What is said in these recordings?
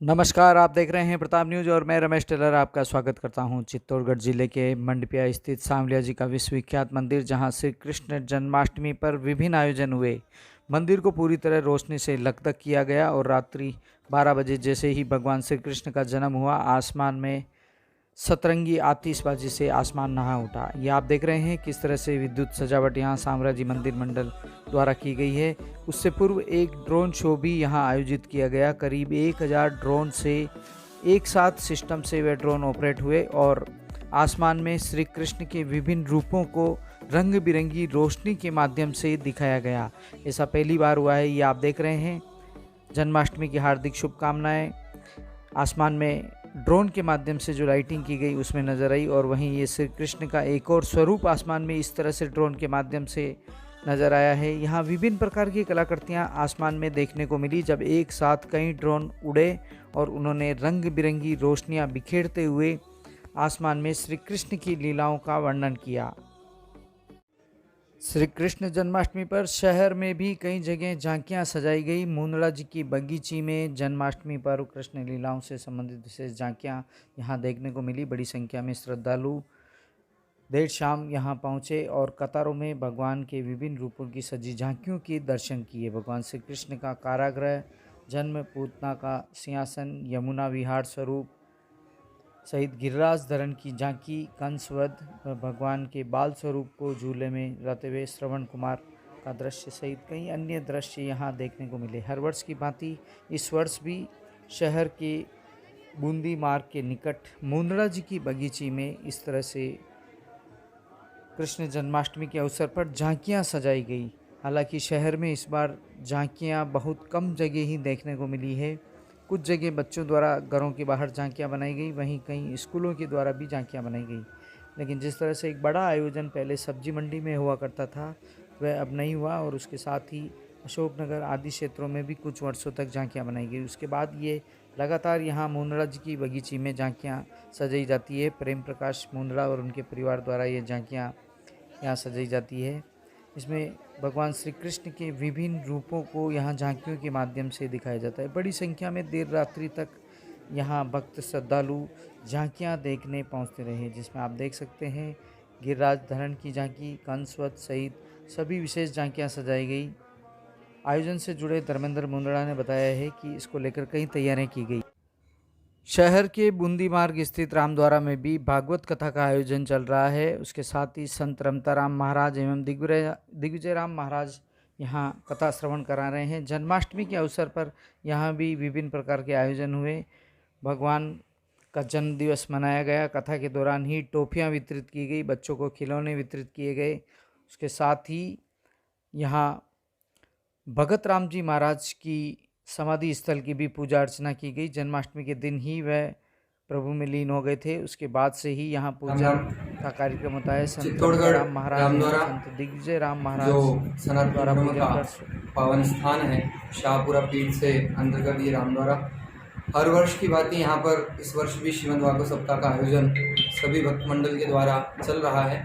नमस्कार, आप देख रहे हैं प्रताप न्यूज़ और मैं रमेश टेलर आपका स्वागत करता हूं। चित्तौड़गढ़ जिले के मंडपिया स्थित सांवलिया जी का विश्वविख्यात मंदिर, जहां श्री कृष्ण जन्माष्टमी पर विभिन्न आयोजन हुए। मंदिर को पूरी तरह रोशनी से लकदक किया गया और रात्रि 12 बजे जैसे ही भगवान श्री कृष्ण का जन्म हुआ, आसमान में सतरंगी आतिशबाजी से आसमान नहा उठा। ये आप देख रहे हैं किस तरह से विद्युत सजावट यहाँ साम्राज्य मंदिर मंडल द्वारा की गई है। उससे पूर्व एक ड्रोन शो भी यहाँ आयोजित किया गया। करीब 1000 ड्रोन से एक साथ सिस्टम से वे ड्रोन ऑपरेट हुए और आसमान में श्री कृष्ण के विभिन्न रूपों को रंग बिरंगी रोशनी के माध्यम से दिखाया गया। ऐसा पहली बार हुआ है। ये आप देख रहे हैं। जन्माष्टमी की हार्दिक शुभकामनाएं। आसमान में ड्रोन के माध्यम से जो लाइटिंग की गई उसमें नज़र आई और वहीं ये श्री कृष्ण का एक और स्वरूप आसमान में इस तरह से ड्रोन के माध्यम से नज़र आया है। यहाँ विभिन्न प्रकार की कलाकृतियाँ आसमान में देखने को मिली, जब एक साथ कई ड्रोन उड़े और उन्होंने रंग बिरंगी रोशनियाँ बिखेरते हुए आसमान में श्री कृष्ण की लीलाओं का वर्णन किया। श्री कृष्ण जन्माष्टमी पर शहर में भी कई जगह झांकियां सजाई गई। मुंदड़ा जी की बगीची में जन्माष्टमी पर कृष्ण लीलाओं से संबंधित विशेष झांकियां यहां देखने को मिली। बड़ी संख्या में श्रद्धालु देर शाम यहां पहुंचे और कतारों में भगवान के विभिन्न रूपों की सजी झांकियों के दर्शन किए। भगवान श्री कृष्ण का कारागृह, जन्म, पूतना का सिंहासन, यमुना विहार स्वरूप सहित गिरिराज धरण की झांकी, कंसवध, भगवान के बाल स्वरूप को झूले में रहते हुए श्रवण कुमार का दृश्य सहित कई अन्य दृश्य यहाँ देखने को मिले। हर वर्ष की भांति इस वर्ष भी शहर के बूंदी मार्ग के निकट मुंदड़ा जी की बगीची में इस तरह से कृष्ण जन्माष्टमी के अवसर पर झांकियाँ सजाई गई। हालांकि शहर में इस बार झांकियाँ बहुत कम जगह ही देखने को मिली है। कुछ जगह बच्चों द्वारा घरों के बाहर झांकियाँ बनाई गई, वहीं कई स्कूलों के द्वारा भी झांकियाँ बनाई गई। लेकिन जिस तरह से एक बड़ा आयोजन पहले सब्जी मंडी में हुआ करता था, वह अब नहीं हुआ और उसके साथ ही अशोकनगर आदि क्षेत्रों में भी कुछ वर्षों तक झांकियाँ बनाई गई। उसके बाद ये लगातार यहाँ मुंदड़ा जी की बगीची में झांकियाँ सजाई जाती है। प्रेम प्रकाश मुंदड़ा और उनके परिवार द्वारा ये झांकियाँ यहाँ सजाई जाती है। इसमें भगवान श्री कृष्ण के विभिन्न रूपों को यहाँ झांकियों के माध्यम से दिखाया जाता है। बड़ी संख्या में देर रात्रि तक यहाँ भक्त श्रद्धालु झांकियाँ देखने पहुँचते रहे, जिसमें आप देख सकते हैं गिरिराज धरण की झांकी, कंसवध सहित सभी विशेष झांकियाँ सजाई गई। आयोजन से जुड़े धर्मेंद्र मुंदड़ा ने बताया है कि इसको लेकर कई तैयारियाँ की गई। शहर के बूंदी मार्ग स्थित रामद्वारा में भी भागवत कथा का आयोजन चल रहा है। उसके साथ ही संत रमताराम महाराज एवं दिग्विजय राम महाराज यहाँ कथा श्रवण करा रहे हैं। जन्माष्टमी के अवसर पर यहाँ भी विभिन्न प्रकार के आयोजन हुए। भगवान का जन्म दिवस मनाया गया। कथा के दौरान ही टॉफियाँ वितरित की गई, बच्चों को खिलौने वितरित किए गए। उसके साथ ही यहाँ भगत राम जी महाराज की समाधि स्थल की भी पूजा अर्चना की गई। जन्माष्टमी के दिन ही वह प्रभु में लीन हो गए थे। उसके बाद से ही यहाँ पूजा का कार्यक्रम होता है। संत राम महाराज, संत दिग्विजय राम महाराज जो सनातन द्वारा धर्म पूजा का पावन स्थान है, शाहपुरा पीठ से अंतर्गत ये रामद्वारा। हर वर्ष की भांति यहाँ पर इस वर्ष भी श्रीमद् भागवत सप्ताह का आयोजन सभी भक्त मंडल के द्वारा चल रहा है।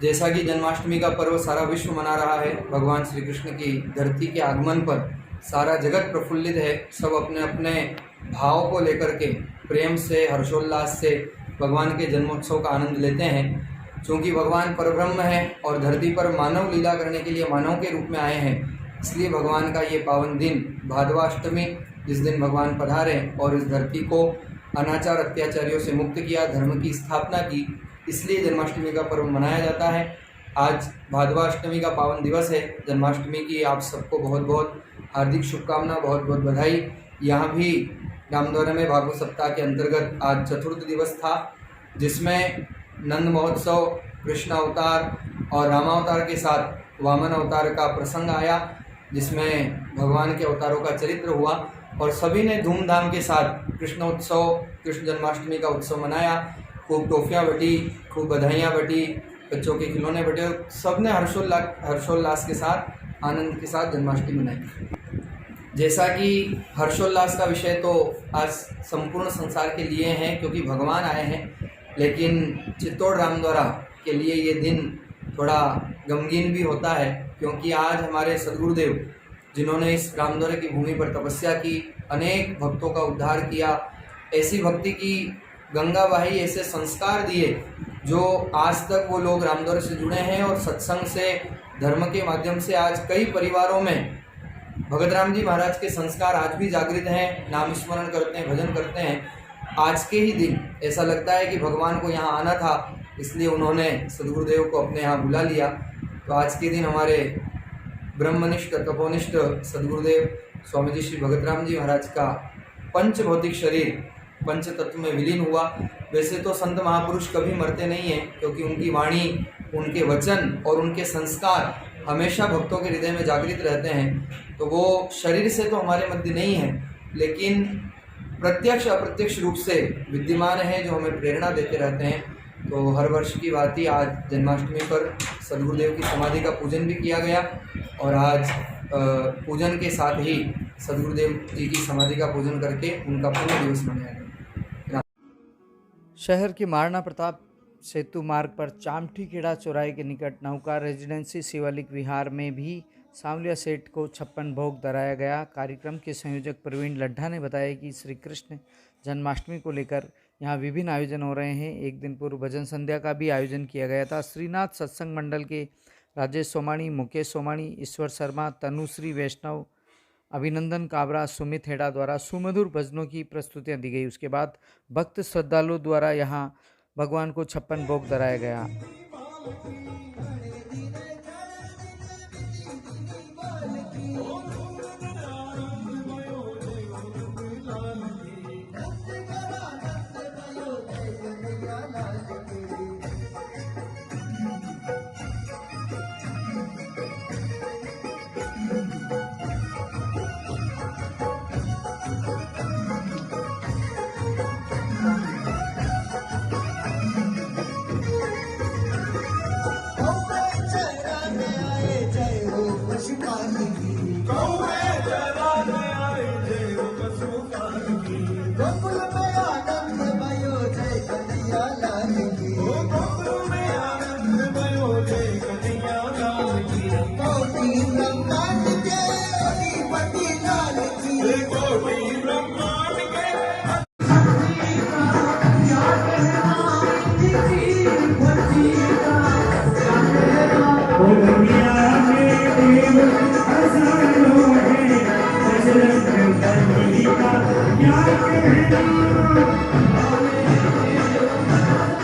जैसा कि जन्माष्टमी का पर्व सारा विश्व मना रहा है, भगवान श्री कृष्ण की धरती के आगमन पर सारा जगत प्रफुल्लित है। सब अपने अपने भाव को लेकर के प्रेम से, हर्षोल्लास से भगवान के जन्मोत्सव का आनंद लेते हैं। क्योंकि भगवान परब्रह्म है और धरती पर मानव लीला करने के लिए मानव के रूप में आए हैं, इसलिए भगवान का ये पावन दिन भादवाष्टमी, जिस दिन भगवान पधारे और इस धरती को अनाचार अत्याचारियों से मुक्त किया, धर्म की स्थापना की, इसलिए जन्माष्टमी का पर्व मनाया जाता है। आज भादवाष्टमी का पावन दिवस है। जन्माष्टमी की आप सबको बहुत बहुत हार्दिक शुभकामना, बहुत बहुत बधाई। यहाँ भी रामद्वारा में भागवत सप्ताह के अंतर्गत आज चतुर्थ दिवस था, जिसमें नंद महोत्सव, कृष्ण अवतार और रामावतार के साथ वामन अवतार का प्रसंग आया, जिसमें भगवान के अवतारों का चरित्र हुआ और सभी ने धूमधाम के साथ कृष्णोत्सव, कृष्ण जन्माष्टमी का उत्सव मनाया। खूब टॉफियाँ बटी, खूब बधाइयाँ बटी, बच्चों के खिलौने बटे, सब ने हर्षोल्लास के साथ, आनंद के साथ जन्माष्टमी मनाई। जैसा कि हर्षोल्लास का विषय तो आज संपूर्ण संसार के लिए है, क्योंकि भगवान आए हैं, लेकिन चित्तौड़ रामद्वारा के लिए ये दिन थोड़ा गमगीन भी होता है, क्योंकि आज हमारे सद्गुरुदेव जिन्होंने इस रामद्वारे की भूमि पर तपस्या की, अनेक भक्तों का उद्धार किया, ऐसी भक्ति की गंगा बहाई, ऐसे संस्कार दिए जो आज तक वो लोग रामद्वारे से जुड़े हैं और सत्संग से, धर्म के माध्यम से आज कई परिवारों में भगत राम जी महाराज के संस्कार आज भी जागृत हैं, नाम स्मरण करते हैं, भजन करते हैं। आज के ही दिन ऐसा लगता है कि भगवान को यहाँ आना था, इसलिए उन्होंने सद्गुरुदेव को अपने यहाँ बुला लिया। तो आज के दिन हमारे ब्रह्मनिष्ठ तपोनिष्ठ सद्गुरुदेव स्वामी जी श्री भगत राम जी महाराज का पंच भौतिक शरीर पंच तत्व में विलीन हुआ। वैसे तो संत महापुरुष कभी मरते नहीं हैं, क्योंकि उनकी वाणी, उनके वचन और उनके संस्कार हमेशा भक्तों के हृदय में जागृत रहते हैं। तो वो शरीर से तो हमारे मध्य नहीं है, लेकिन प्रत्यक्ष अप्रत्यक्ष रूप से विद्यमान है, जो हमें प्रेरणा देते रहते हैं। तो हर वर्ष की बात ही आज जन्माष्टमी पर सद्गुरुदेव की समाधि का पूजन भी किया गया, और आज पूजन के साथ ही सद्गुरुदेव जी की समाधि का पूजन करके उनका पुण्य दिवस मनाया गया। शहर के महाराणा प्रताप सेतु मार्ग पर चामठी खेड़ा चौराहे के निकट नौका रेजिडेंसी शिवालिक विहार में भी सांवलिया सेठ को 56 भोग धराया गया। कार्यक्रम के संयोजक प्रवीण लड्ढा ने बताया कि श्री कृष्ण जन्माष्टमी को लेकर यहाँ विभिन्न आयोजन हो रहे हैं। एक दिन पूर्व भजन संध्या का भी आयोजन किया गया था। श्रीनाथ सत्संग मंडल के राजेश सोमाणी, मुकेश सोमाणी, ईश्वर शर्मा, तनुश्री वैष्णव, अभिनंदन काबरा, सुमित हेड़ा द्वारा सुमधुर भजनों की प्रस्तुतियाँ दी गई। उसके बाद भक्त श्रद्धालुओं द्वारा यहाँ भगवान को 56 भोग धराया गया। Go